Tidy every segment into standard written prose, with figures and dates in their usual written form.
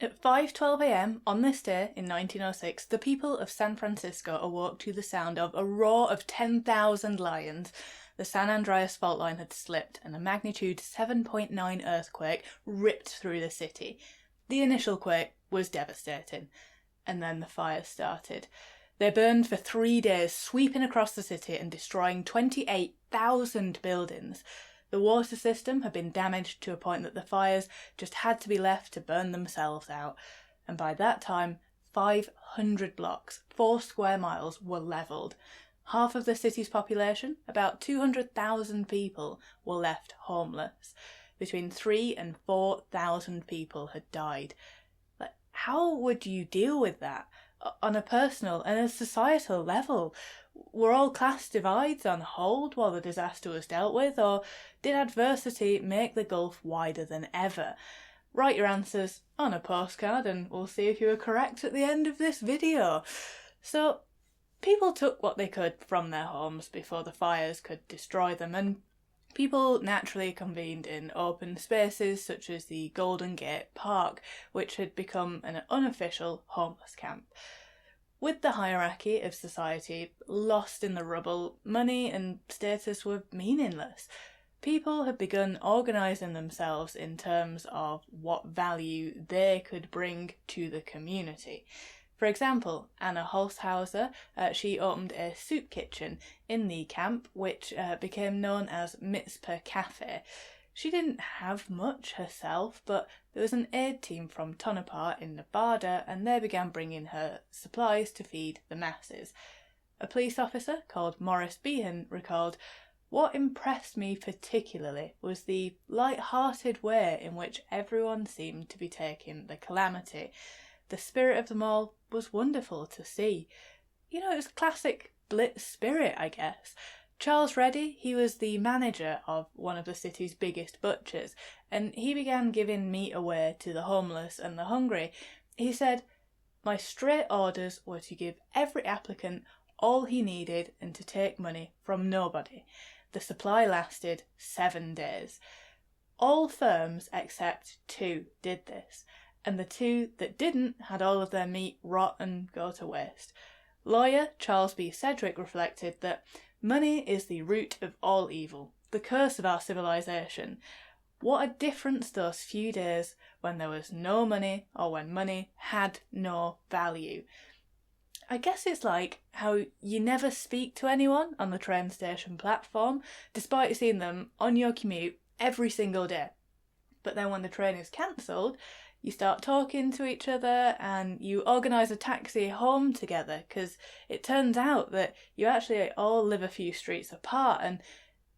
At 5:12 a.m. on this day in 1906, the people of San Francisco awoke to the sound of a roar of 10,000 lions. The San Andreas fault line had slipped, and a magnitude 7.9 earthquake ripped through the city. The initial quake was devastating, and then the fires started. They burned for 3 days, sweeping across the city and destroying 28,000 buildings. The water system had been damaged to a point that the fires just had to be left to burn themselves out. And by that time, 500 blocks, 4 square miles, were levelled. Half of the city's population, about 200,000 people, were left homeless. Between 3,000 and 4,000 people had died. How would you deal with that? On a personal and a societal level? Were all class divides on hold while the disaster was dealt with, or did adversity make the gulf wider than ever? Write your answers on a postcard and we'll see if you were correct at the end of this video. So, people took what they could from their homes before the fires could destroy them, and people naturally convened in open spaces such as the Golden Gate Park, which had become an unofficial homeless camp. With the hierarchy of society lost in the rubble, money and status were meaningless. People had begun organising themselves in terms of what value they could bring to the community. For example, Anna Holzhauser, she opened a soup kitchen in the camp, which became known as Mitzpe Cafe. She didn't have much herself, but there was an aid team from Tonopah in Nevada, and they began bringing her supplies to feed the masses. A police officer called Morris Behan recalled, "What impressed me particularly was the light-hearted way in which everyone seemed to be taking the calamity. The spirit of them all was wonderful to see. It was classic Blitz spirit, I guess." Charles Reddy, he was the manager of one of the city's biggest butchers, and he began giving meat away to the homeless and the hungry. He said, "My straight orders were to give every applicant all he needed and to take money from nobody. The supply lasted 7 days. All firms except 2 did this, and the 2 that didn't had all of their meat rot and go to waste." Lawyer Charles B. Sedgwick reflected that money is the root of all evil, the curse of our civilization. What a difference those few days when there was no money or when money had no value. I guess it's like how you never speak to anyone on the train station platform, despite seeing them on your commute every single day. But then when the train is cancelled, you start talking to each other and you organise a taxi home together, because it turns out that you actually all live a few streets apart and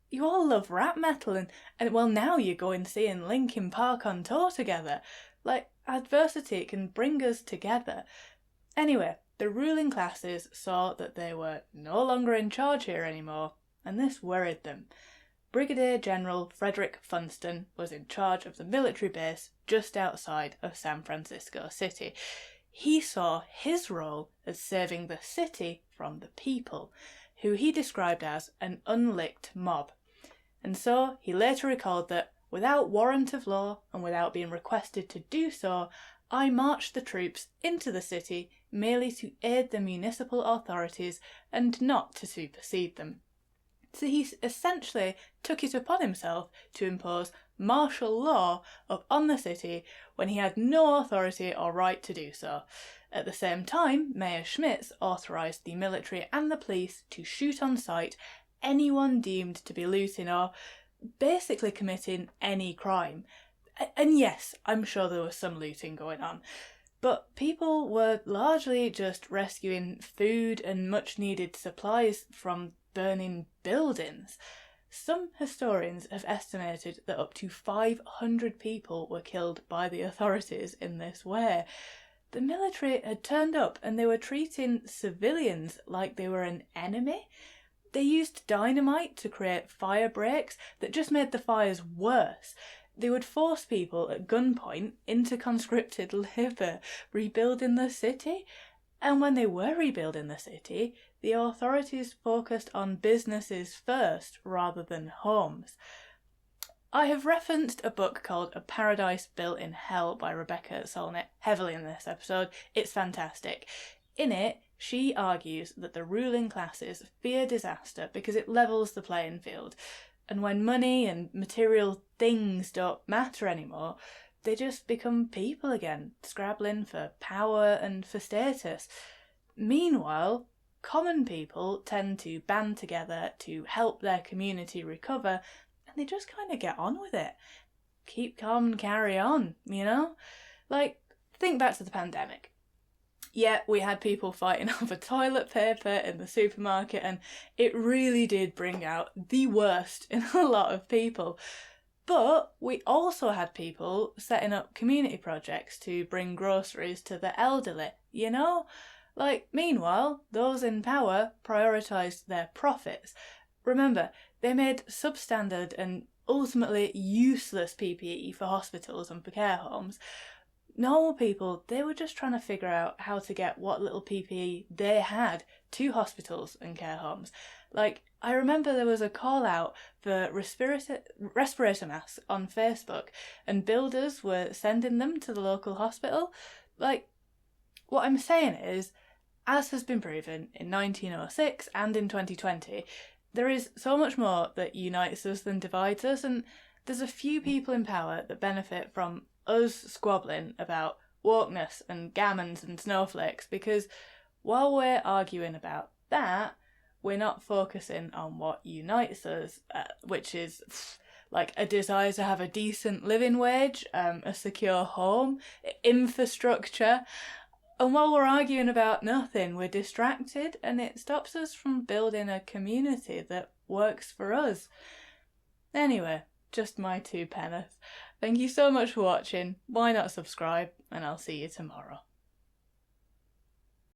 you all love rap metal and well, now you're going seeing Linkin Park on tour together. Adversity can bring us together. Anyway, the ruling classes saw that they were no longer in charge here anymore, and this worried them. Brigadier General Frederick Funston was in charge of the military base just outside of San Francisco City. He saw his role as saving the city from the people, who he described as an unlicked mob. And so he later recalled that, "Without warrant of law and without being requested to do so, I marched the troops into the city merely to aid the municipal authorities and not to supersede them." So he essentially took it upon himself to impose martial law upon the city when he had no authority or right to do so. At the same time, Mayor Schmitz authorised the military and the police to shoot on sight anyone deemed to be looting or basically committing any crime. And yes, I'm sure there was some looting going on, but people were largely just rescuing food and much needed supplies from burning buildings. Some historians have estimated that up to 500 people were killed by the authorities in this way. The military had turned up and they were treating civilians like they were an enemy. They used dynamite to create fire breaks that just made the fires worse. They would force people at gunpoint into conscripted labour, rebuilding the city. And when they were rebuilding the city, the authorities focused on businesses first rather than homes. I have referenced a book called A Paradise Built in Hell by Rebecca Solnit heavily in this episode. It's fantastic. In it, she argues that the ruling classes fear disaster because it levels the playing field. And when money and material things don't matter anymore, they just become people again, scrabbling for power and for status. Meanwhile, common people tend to band together to help their community recover, and they just kind of get on with it. Keep calm and carry on, you know? Like, think back to the pandemic. Yeah, we had people fighting over toilet paper in the supermarket, and it really did bring out the worst in a lot of people. But we also had people setting up community projects to bring groceries to the elderly, you know? Like, meanwhile, those in power prioritised their profits. Remember, they made substandard and ultimately useless PPE for hospitals and for care homes. Normal people, they were just trying to figure out how to get what little PPE they had to hospitals and care homes. Like, I remember there was a call out for respirator masks on Facebook, and builders were sending them to the local hospital. Like, what I'm saying is, as has been proven in 1906 and in 2020, there is so much more that unites us than divides us, and there's a few people in power that benefit from us squabbling about wokeness and gammons and snowflakes, because while we're arguing about that, we're not focusing on what unites us, which is like a desire to have a decent living wage, a secure home, infrastructure. And while we're arguing about nothing, we're distracted, and it stops us from building a community that works for us. Anyway, just my 2 penneth. Thank you so much for watching. Why not subscribe? And I'll see you tomorrow.